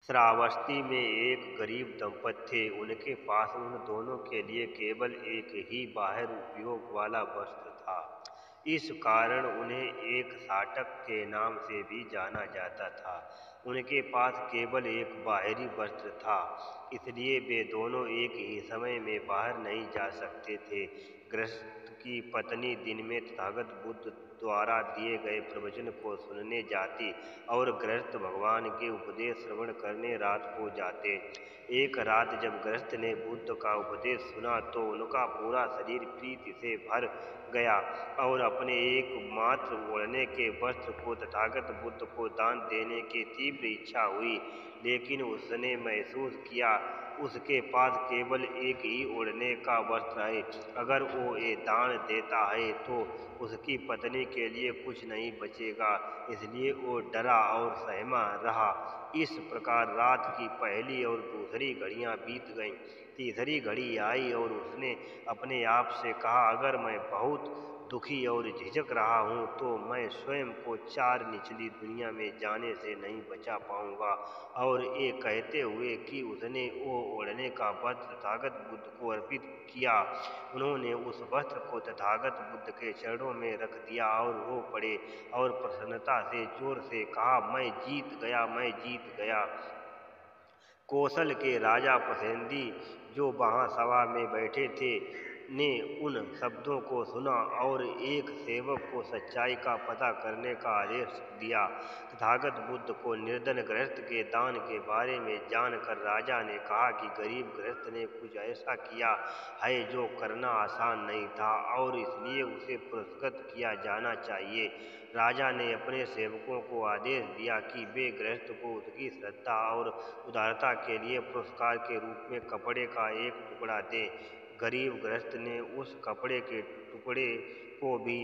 श्रावस्ती में एक गरीब दंपति थे। उनके पास उन दोनों के लिए केवल एक ही बाहर उपयोग वाला वस्त्र था। इस कारण उन्हें एक साटक के नाम से भी जाना जाता था। उनके पास केवल एक बाहरी वस्त्र था, इसलिए वे दोनों एक ही समय में बाहर नहीं जा सकते थे। गृहस्थ की पत्नी दिन में तथागत बुद्ध द्वारा दिए गए प्रवचन को सुनने जाती और गृहस्थ भगवान के उपदेश श्रवण करने रात को जाते। एक रात जब गृहस्थ ने बुद्ध का उपदेश सुना तो उनका पूरा शरीर प्रीति से भर गया और अपने एकमात्र ओढ़ने के वस्त्र को तथागत बुद्ध को दान देने की तीव्र इच्छा हुई। लेकिन उसने महसूस किया उसके पास केवल एक ही ओढ़ने का वस्त्र है। अगर वो ये दान देता है तो उसकी पत्नी के लिए कुछ नहीं बचेगा, इसलिए वो डरा और सहमा रहा। इस प्रकार रात की पहली और दूसरी घड़ियां बीत गईं। तीसरी घड़ी आई और उसने अपने आप से कहा, अगर मैं बहुत दुखी और झिझक रहा हूँ तो मैं स्वयं को चार निचली दुनिया में जाने से नहीं बचा पाऊंगा। और ये कहते हुए कि उसने वो ओढ़ने का वस्त्र तथागत बुद्ध को अर्पित किया, उन्होंने उस वस्त्र को तथागत बुद्ध के चरणों में रख दिया और रो पड़े और प्रसन्नता से जोर से कहा, मैं जीत गया, मैं जीत गया। कौशल के राजा पसेंदी, जो वहां सभा में बैठे थे, ने उन शब्दों को सुना और एक सेवक को सच्चाई का पता करने का आदेश दिया। तथागत बुद्ध को निर्धन गृहस्थ के दान के बारे में जानकर राजा ने कहा कि गरीब गृहस्थ ने कुछ ऐसा किया है जो करना आसान नहीं था और इसलिए उसे पुरस्कृत किया जाना चाहिए। राजा ने अपने सेवकों को आदेश दिया कि वे गृहस्थ को उसकी श्रद्धा और उदारता के लिए पुरस्कार के रूप में कपड़े का एक टुकड़ा दें। गरीब गृहस्थ ने उस कपड़े के टुकड़े को भी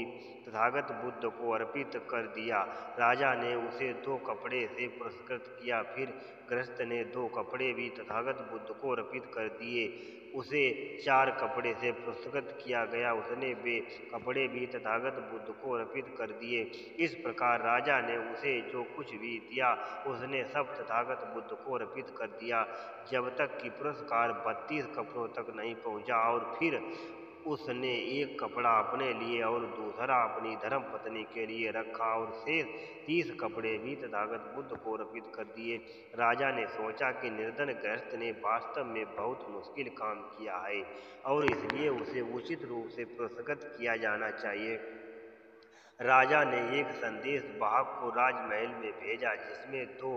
तथागत बुद्ध को अर्पित कर दिया। राजा ने उसे 2 कपड़े से पुरस्कृत किया, फिर गृहस्थ ने 2 कपड़े भी तथागत बुद्ध को अर्पित कर दिए। उसे 4 कपड़े से पुरस्कृत किया गया, उसने वे कपड़े भी तथागत बुद्ध को अर्पित कर दिए। इस प्रकार राजा ने उसे जो कुछ भी दिया उसने सब तथागत बुद्ध को अर्पित कर दिया, जब तक कि पुरस्कार 32 कपड़ों तक नहीं पहुंचा। और फिर उसने एक कपड़ा अपने लिए और दूसरा अपनी धर्मपत्नी के लिए रखा और शेष 30 कपड़े भी तथागत बुद्ध को अर्पित कर दिए। राजा ने सोचा कि निर्धन गृहस्थ ने वास्तव में बहुत मुश्किल काम किया है और इसलिए उसे उचित रूप से पुरस्कृत किया जाना चाहिए। राजा ने एक संदेश वाहक को राजमहल में भेजा, जिसमें 2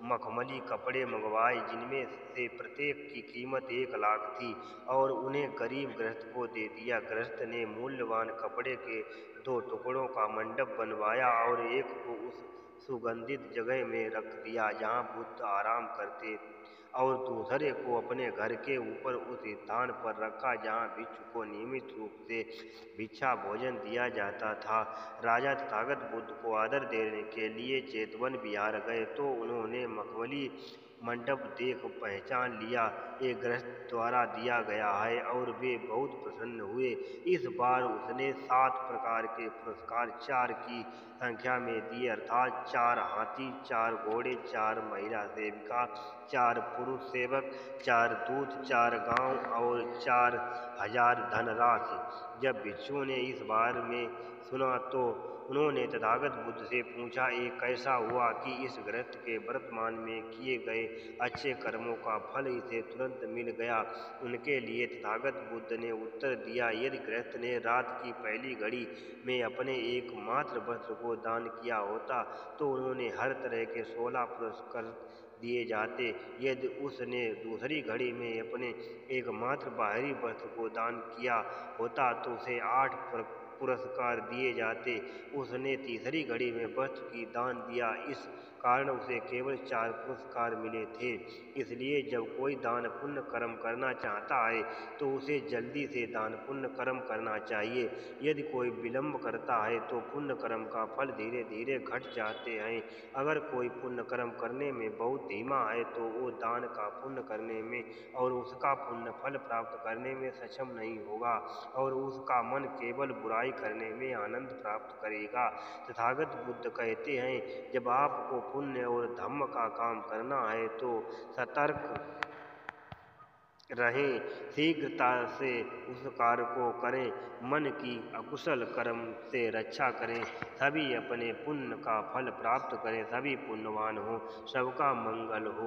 मखमली कपड़े मंगवाए, जिनमें से प्रत्येक की कीमत 1 लाख थी, और उन्हें गरीब गृहस्थ को दे दिया। गृहस्थ ने मूल्यवान कपड़े के 2 टुकड़ों का मंडप बनवाया और एक को उस सुगंधित जगह में रख दिया जहाँ बुद्ध आराम करते और दूसरे को अपने घर के ऊपर उस स्थान पर रखा जहाँ भिक्षु को नियमित रूप से भिक्षा भोजन दिया जाता था। राजा तथागत बुद्ध को आदर देने के लिए चेतवन विहार गए तो उन्होंने मखमली मंडप देख पहचान लिया ये गृहस्थ द्वारा दिया गया है और वे बहुत प्रसन्न हुए। इस बार उसने 7 प्रकार के पुरस्कार 4 की संख्या में दिए, अर्थात 4 हाथी, 4 घोड़े, 4 महिला सेविका, 4 पुरुष सेवक, 4 दूत, 4 गांव और 4000 धनराशि। जब भिक्षुओं ने इस बारे में सुना तो उन्होंने तथागत बुद्ध से पूछा, ये कैसा हुआ कि इस गृहस्थ के वर्तमान में किए गए अच्छे कर्मों का फल इसे तुरंत मिल गया। उनके लिए तथागत बुद्ध ने उत्तर दिया, यदि गृहस्थ ने रात की पहली घड़ी में अपने एकमात्र वस्त्र को दान किया होता तो उन्होंने हर तरह के 16 पुरस्कार दिए जाते। यदि उसने दूसरी घड़ी में अपने एकमात्र बाहरी वस्त्र को दान किया होता तो उसे 8 पुरस्कार दिए जाते। उसने तीसरी घड़ी में वस्त्र की दान दिया, इस कारण उसे केवल 4 पुरस्कार मिले थे। इसलिए जब कोई दान पुण्य कर्म करना चाहता है तो उसे जल्दी से दान पुण्य कर्म करना चाहिए। यदि कोई विलंब करता है तो पुण्य कर्म का फल धीरे धीरे घट जाते हैं। अगर कोई पुण्य कर्म करने में बहुत धीमा है तो वो दान का पुण्य करने में और उसका पुण्य फल प्राप्त करने में सक्षम नहीं होगा और उसका मन केवल बुराई बुराई करने में आनंद प्राप्त करेगा। तथागत बुद्ध कहते हैं, जब आपको पुण्य और धम्म का काम करना है तो सतर्क रहें, शीघ्रता से उस कार्य को करें, मन की अकुशल कर्म से रक्षा करें, सभी अपने पुण्य का फल प्राप्त करें, सभी पुण्यवान हों, सबका मंगल हो।